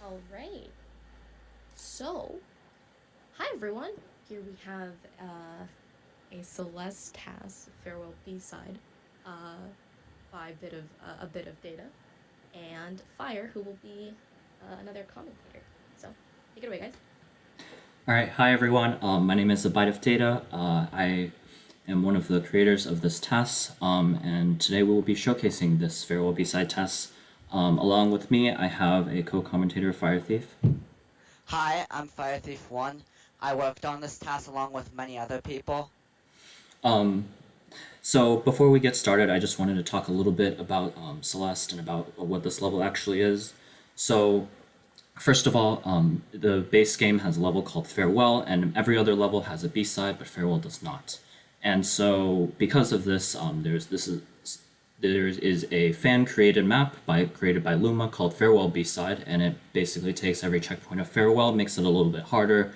All right. So, hi everyone. Here we have a Celeste TAS farewell B-side by a bit of data, and Fire, who will be another commentator. So, take it away, guys. All right, hi everyone. My name is abiteofdata. I am one of the creators of this TAS, and today we will be showcasing this farewell B-side TAS. Along with me, I have a co-commentator, Fire Thief. Hi, I'm Fire Thief 1. I worked on this task along with many other people. So before we get started, I just wanted to talk a little bit about Celeste and about what this level actually is. So first of all, the base game has a level called Farewell, and every other level has a B-side, but Farewell does not. And so because of this, there is a fan-created map created by Luma called Farewell B-side, and it basically takes every checkpoint of Farewell, makes it a little bit harder,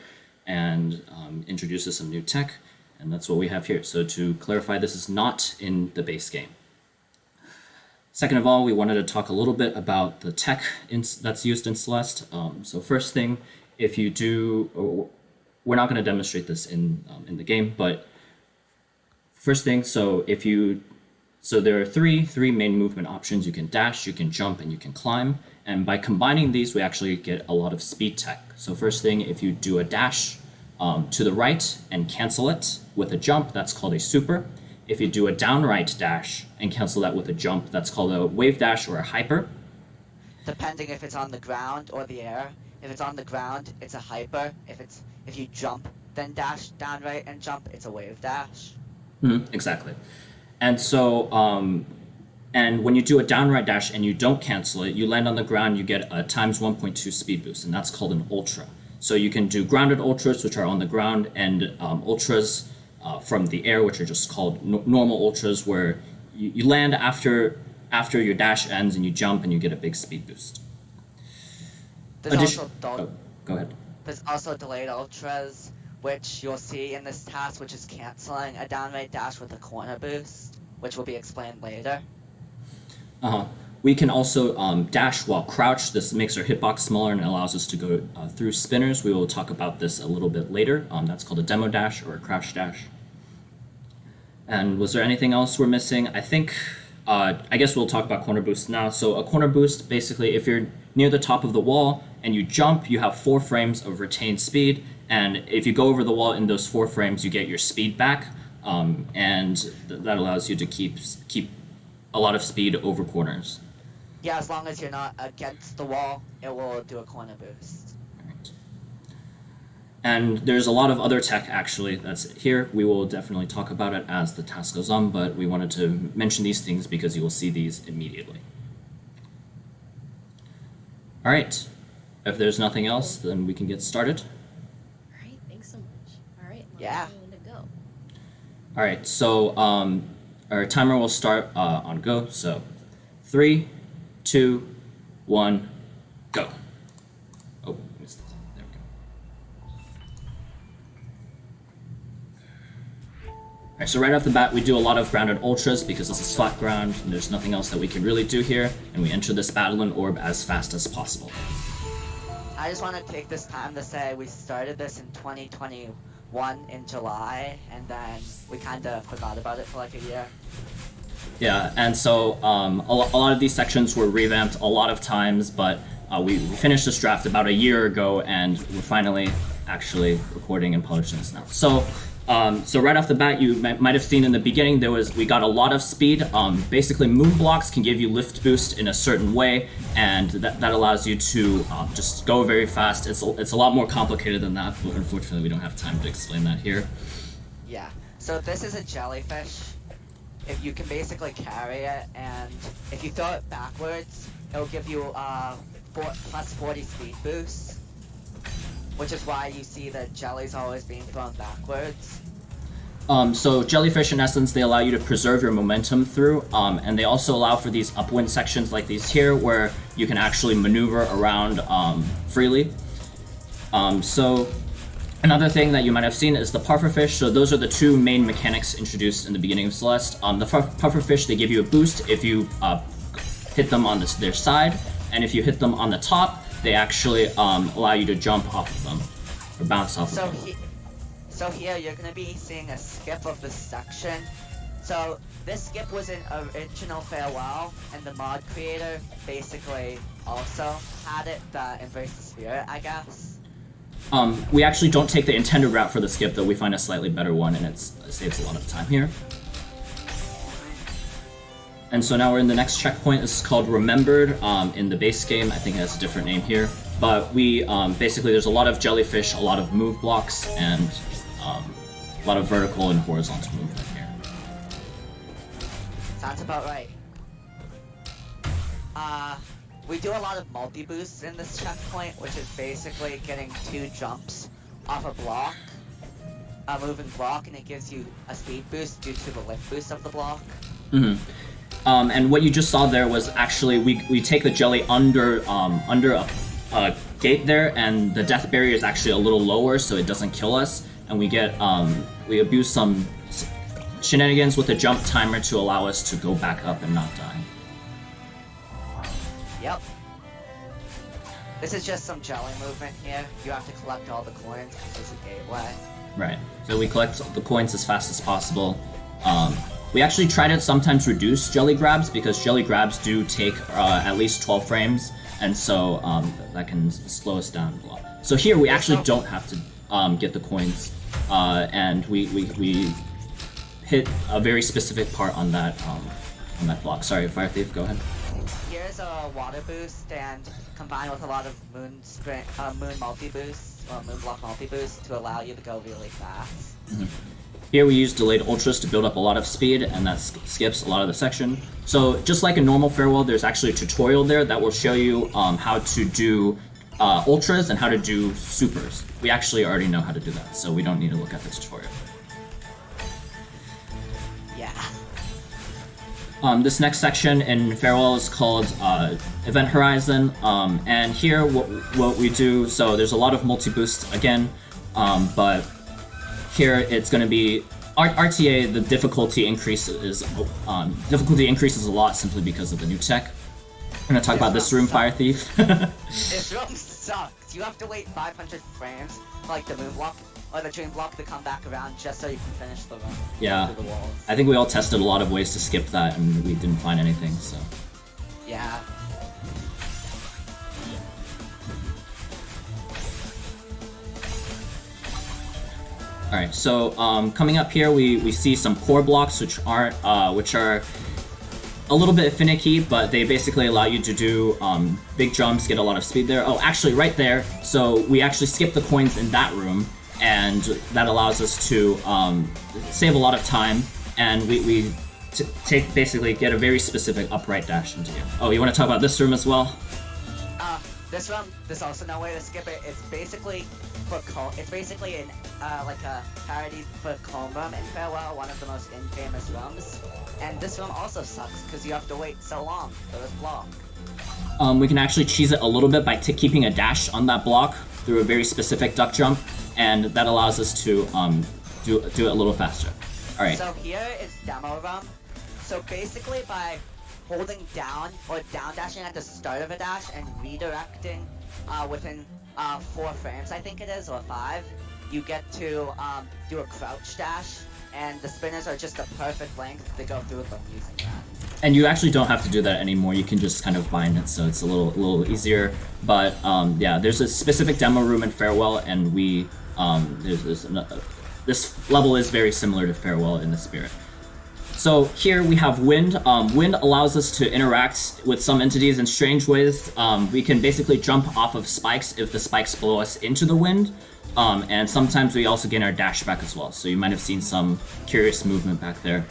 and introduces some new tech, and that's what we have here. So to clarify, this is not in the base game. Second of all, we wanted to talk a little bit about the tech that's used in Celeste. So first thing, if you do, we're not going to demonstrate this in the game, but first thing, so there are three main movement options. You can dash, you can jump, and you can climb. And by combining these, we actually get a lot of speed tech. So first thing, if you do a dash to the right and cancel it with a jump, that's called a super. If you do a downright dash and cancel that with a jump, that's called a wave dash or a hyper. Depending if it's on the ground or the air. If it's on the ground, it's a hyper. If you jump, then dash, downright, and jump, it's a wave dash. Exactly. And so, and when you do a downright dash and you don't cancel it, you land on the ground, you get a times 1.2 speed boost, and that's called an ultra. So you can do grounded ultras, which are on the ground, and ultras from the air, which are just called normal ultras, where you land after your dash ends and you jump and you get a big speed boost. Go ahead. There's also delayed ultras, which you'll see in this task, which is canceling a downright dash with a corner boost, which will be explained later. We can also dash while crouched. This makes our hitbox smaller and allows us to go through spinners. We will talk about this a little bit later. That's called a demo dash or a crouch dash. And was there anything else we're missing? I think, I guess we'll talk about corner boost now. So a corner boost, basically, if you're near the top of the wall and you jump, you have 4 frames of retained speed. And if you go over the wall in those 4 frames, you get your speed back, and that allows you to keep a lot of speed over corners. Yeah, as long as you're not against the wall, it will do a corner boost. Right. And there's a lot of other tech, actually, that's here. We will definitely talk about it as the task goes on, but we wanted to mention these things because you will see these immediately. All right. If there's nothing else, then we can get started. Yeah. All right, so our timer will start on go. So 3, 2, 1, go. Oh, missed it. There we go. All right, so right off the bat, we do a lot of grounded ultras because this is flat ground and there's nothing else that we can really do here. And we enter this battle in orb as fast as possible. I just want to take this time to say we started this in 2021 in July, and then we kind of forgot about it for like a year. Yeah, and so a lot of these sections were revamped a lot of times, but we finished this draft about a year ago, and we're finally actually recording and publishing this now. So right off the bat, you might have seen in the beginning we got a lot of speed. Basically, moon blocks can give you lift boost in a certain way, and that allows you to just go very fast. It's a lot more complicated than that, but unfortunately, we don't have time to explain that here. Yeah. So this is a jellyfish. If you can basically carry it, and if you throw it backwards, it'll give you plus 40 speed boost, which is why you see the jellies always being thrown backwards. So jellyfish, in essence, they allow you to preserve your momentum through, and they also allow for these upwind sections like these here, where you can actually maneuver around freely. So another thing that you might have seen is the pufferfish. So those are the 2 main mechanics introduced in the beginning of Celeste. The pufferfish, they give you a boost if you hit them on their side, and if you hit them on the top, they actually allow you to jump off of them or bounce off of them. So here you're gonna be seeing a skip of this section. So this skip was an original farewell, and the mod creator basically also had it that embraced the spirit, I guess. We actually don't take the intended route for the skip, though we find a slightly better one, and it saves a lot of time here. And so now we're in the next checkpoint. This is called Remembered. In the base game, I think it has a different name here. But we, basically, there's a lot of jellyfish, a lot of move blocks, and a lot of vertical and horizontal movement here. Sounds about right. We do a lot of multi-boosts in this checkpoint, which is basically getting 2 jumps off a block, a moving block, and it gives you a speed boost due to the lift boost of the block. Mm-hmm. And what you just saw there was actually we take the jelly under a gate there, and the death barrier is actually a little lower, so it doesn't kill us, and we get we abuse some shenanigans with the jump timer to allow us to go back up and not die. Yep. This is just some jelly movement here. You have to collect all the coins because there's a gateway. Right. So we collect the coins as fast as possible. We actually try to sometimes reduce jelly grabs because jelly grabs do take at least 12 frames, and so that can slow us down a lot. So here we actually don't have to get the coins, and we hit a very specific part on that block. Sorry, Fire Thief, go ahead. Here's a water boost, and combined with a lot of moon multi-boosts, or moon block multi-boosts to allow you to go really fast. Mm-hmm. Here we use delayed ultras to build up a lot of speed, and that skips a lot of the section. So just like a normal farewell, there's actually a tutorial there that will show you how to do ultras and how to do supers. We actually already know how to do that, so we don't need to look at the tutorial. Yeah. This next section in farewell is called Event Horizon, and here what we do, so there's a lot of multi-boosts again, but here it's going to be RTA. The difficulty increases a lot simply because of the new tech. I'm going to talk about this room, Fire Thief. This room sucks. You have to wait 500 frames for like the moon block or the dream block to come back around just so you can finish the room. Yeah, through the walls. I think we all tested a lot of ways to skip that, and we didn't find anything. So yeah. Alright, so coming up here, we see some core blocks, which are a little bit finicky, but they basically allow you to do big jumps, get a lot of speed there. Oh, actually, right there. So we actually skip the coins in that room, and that allows us to save a lot of time, and we basically get a very specific upright dash into here. Oh, you want to talk about this room as well? This room, there's also no way to skip it. It's basically an like a parody for Comb Room in Farewell, one of the most infamous rooms. And this room also sucks because you have to wait so long for this block. We can actually cheese it a little bit by keeping a dash on that block through a very specific duck jump, and that allows us to do it a little faster. All right. So here is demo room. So basically by holding down or down dashing at the start of a dash and redirecting within 4 frames, I think it is, or 5, you get to do a crouch dash, and the spinners are just a perfect length to go through them using that. And you actually don't have to do that anymore. You can just kind of bind it, so it's a little easier. But yeah, there's a specific demo room in Farewell, and this level is very similar to Farewell in the spirit. So here we have wind. Wind allows us to interact with some entities in strange ways. We can basically jump off of spikes if the spikes blow us into the wind. And sometimes we also gain our dash back as well. So you might have seen some curious movement back there.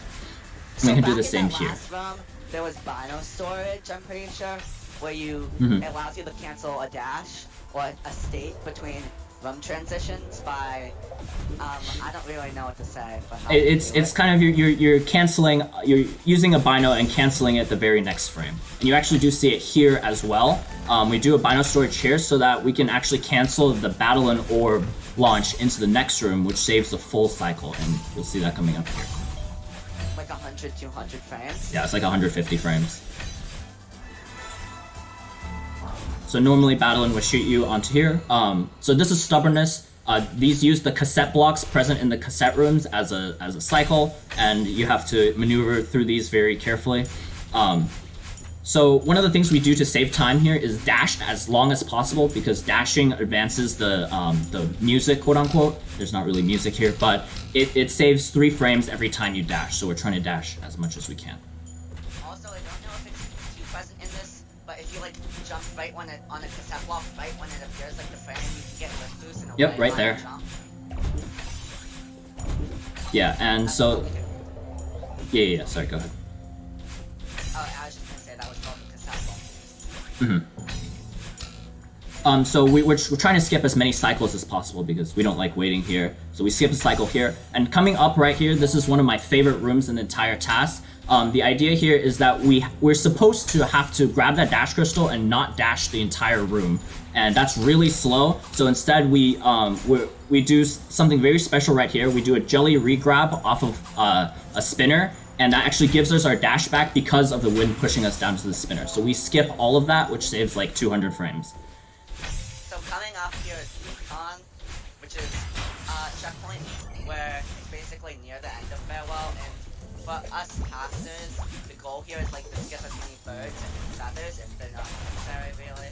So we can do back the same in that here. last room, there was Bino storage, I'm pretty sure, where it allows you to cancel a dash or a state between room transitions by I don't really know what to say. But It's kind of you're canceling, you're using a Bino and canceling it the very next frame. And you actually do see it here as well. We do a Bino storage here so that we can actually cancel the Battle and Orb launch into the next room, which saves the full cycle, and you'll see that coming up here. Like 100, 200 frames? Yeah, it's like 150 frames. So normally Battling would shoot you onto here. So this is Stubbornness. These use the cassette blocks present in the cassette rooms as a cycle, and you have to maneuver through these very carefully. So one of the things we do to save time here is dash as long as possible, because dashing advances the music, quote unquote. There's not really music here, but it saves 3 frames every time you dash. So we're trying to dash as much as we can. Also, I don't know if it's too present in this, but if you like jump right when it on a cassette block, right when it appears like the frame, you can get lift boost in a Yep, right there. jump. Yeah, and so yeah. Sorry, go ahead. Oh, I was just gonna say that was called the cassette block. So we're trying to skip as many cycles as possible because we don't like waiting here. So we skip a cycle here. And coming up right here, this is one of my favorite rooms in the entire TAS. The idea here is that we're supposed to have to grab that dash crystal and not dash the entire room. And that's really slow. So instead we do something very special right here. We do a jelly re-grab off of a spinner. And that actually gives us our dash back because of the wind pushing us down to the spinner. So we skip all of that, which saves like 200 frames. So coming up here is Recon, which is a checkpoint where it's basically near the end of Farewell, and for us casters, the goal here is like to skip as many birds and feathers if they're not necessary really.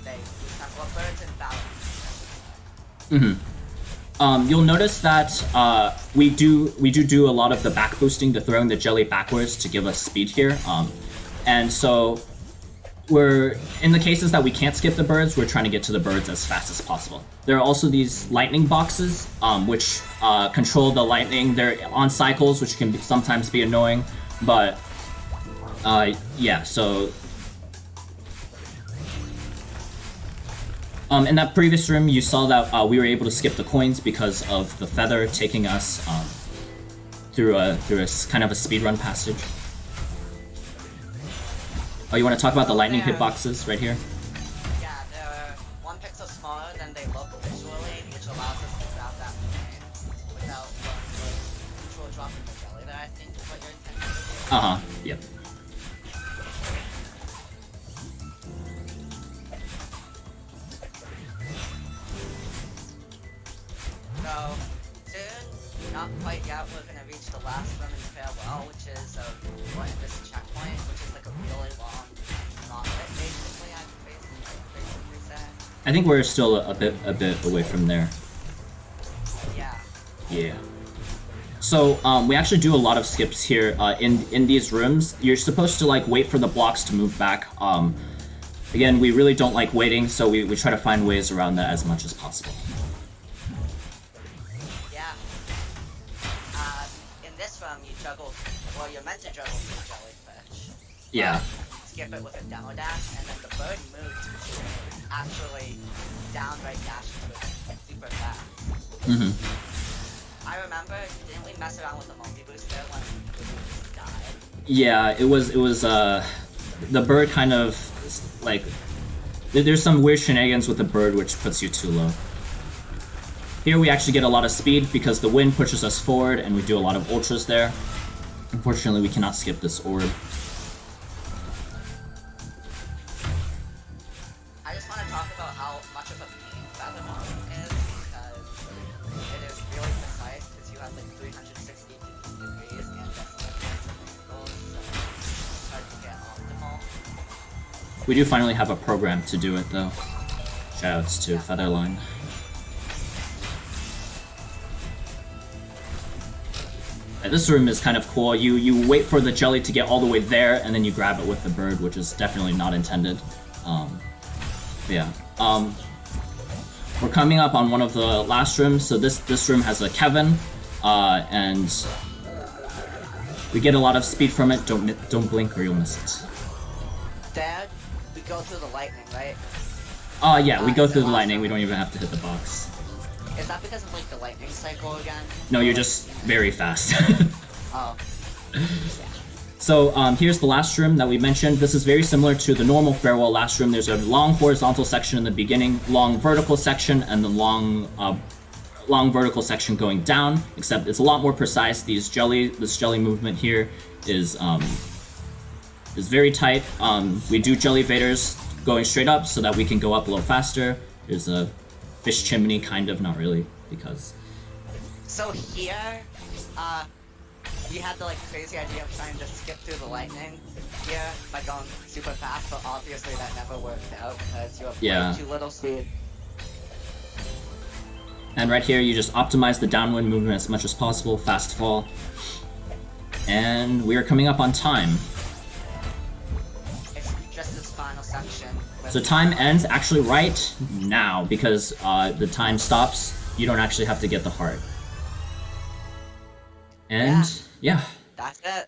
They use some more birds and balance. You'll notice that we do a lot of the back boosting, the throwing the jelly backwards to give us speed here. And so we're in the cases that we can't skip the birds, we're trying to get to the birds as fast as possible. There are also these lightning boxes, which control the lightning. They're on cycles, which can sometimes be annoying, but yeah. So in that previous room, you saw that we were able to skip the coins because of the feather taking us through a kind of a speedrun passage. Oh, you want to talk about the lightning hitboxes right here? Yeah, they're 1 pixel smaller than they look visually, which allows us to grab that frame without control dropping the jelly there, I think is what you're intending to do. Yep. So, soon, not quite yet, we're gonna reach the last room in Farewell, which is this checkpoint, which is like a really long gauntlet, basically, I can basically say. I think we're still a bit away from there. Yeah. Yeah. So we actually do a lot of skips here in these rooms. You're supposed to like wait for the blocks to move back. Again, we really don't like waiting, so we try to find ways around that as much as possible. In this room, you juggle, well, you're meant to juggle 2 jellyfish. Yeah. Skip it with a demo dash, and then the bird moves actually downright dash into it super fast. I remember, didn't we mess around with the multi-boost there when we just died? Yeah, it was the bird kind of like there's some weird shenanigans with the bird which puts you too low. Here we actually get a lot of speed because the wind pushes us forward and we do a lot of ultras there. Unfortunately, we cannot skip this orb. I just want to talk about how much of a pain feather mounting is, because it is really precise, because you have like 360 degrees and decimal angles, so it's hard to get optimal. We do finally have a program to do it though. Shoutouts to Featherline. This room is kind of cool. You wait for the jelly to get all the way there, and then you grab it with the bird, which is definitely not intended. Yeah. We're coming up on one of the last rooms. So this room has a Kevin, and we get a lot of speed from it. Don't blink or you'll miss it. Dad, we go through the lightning, right? Yeah, we go through the lightning. We don't even have to hit the box. Is that because of like the lightning cycle again? No, you're just very fast. Oh. So here's the last room that we mentioned. This is very similar to the normal Farewell last room. There's a long horizontal section in the beginning, long vertical section, and the long vertical section going down, except it's a lot more precise. This jelly movement here is very tight. We do jelly evaders going straight up so that we can go up a little faster. There's a fish chimney, kind of, not really, because... So here, we had the like crazy idea of trying to skip through the lightning here by going super fast, but obviously that never worked out because you have way too little speed. And right here, you just optimize the downwind movement as much as possible, fast fall. And we are coming up on time. It's just this final section. So time ends actually right now, because the time stops. You don't actually have to get the heart. And yeah. That's it.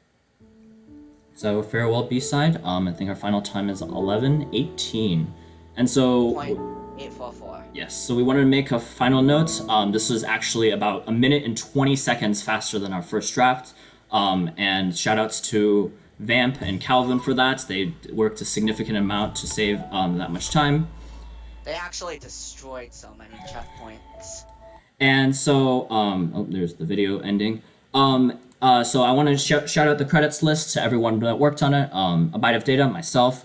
So farewell B-side. I think our final time is 11:18. And so... 0.844. Yes, so we wanted to make a final note. This was actually about 1 minute and 20 seconds faster than our first draft. And shout outs to Vamp and Calvin for that. They worked a significant amount to save that much time. They actually destroyed so many checkpoints. And so, oh, there's the video ending. So I want to shout out the credits list to everyone that worked on it. abiteofdata, myself,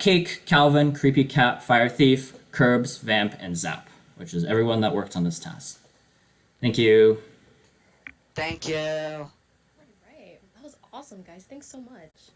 Cake, Calvin, Creepy Cat, Fire Thief, Curbs, Vamp, and Zap, which is everyone that worked on this task. Thank you. Thank you. All right. That was awesome, guys. Thanks so much.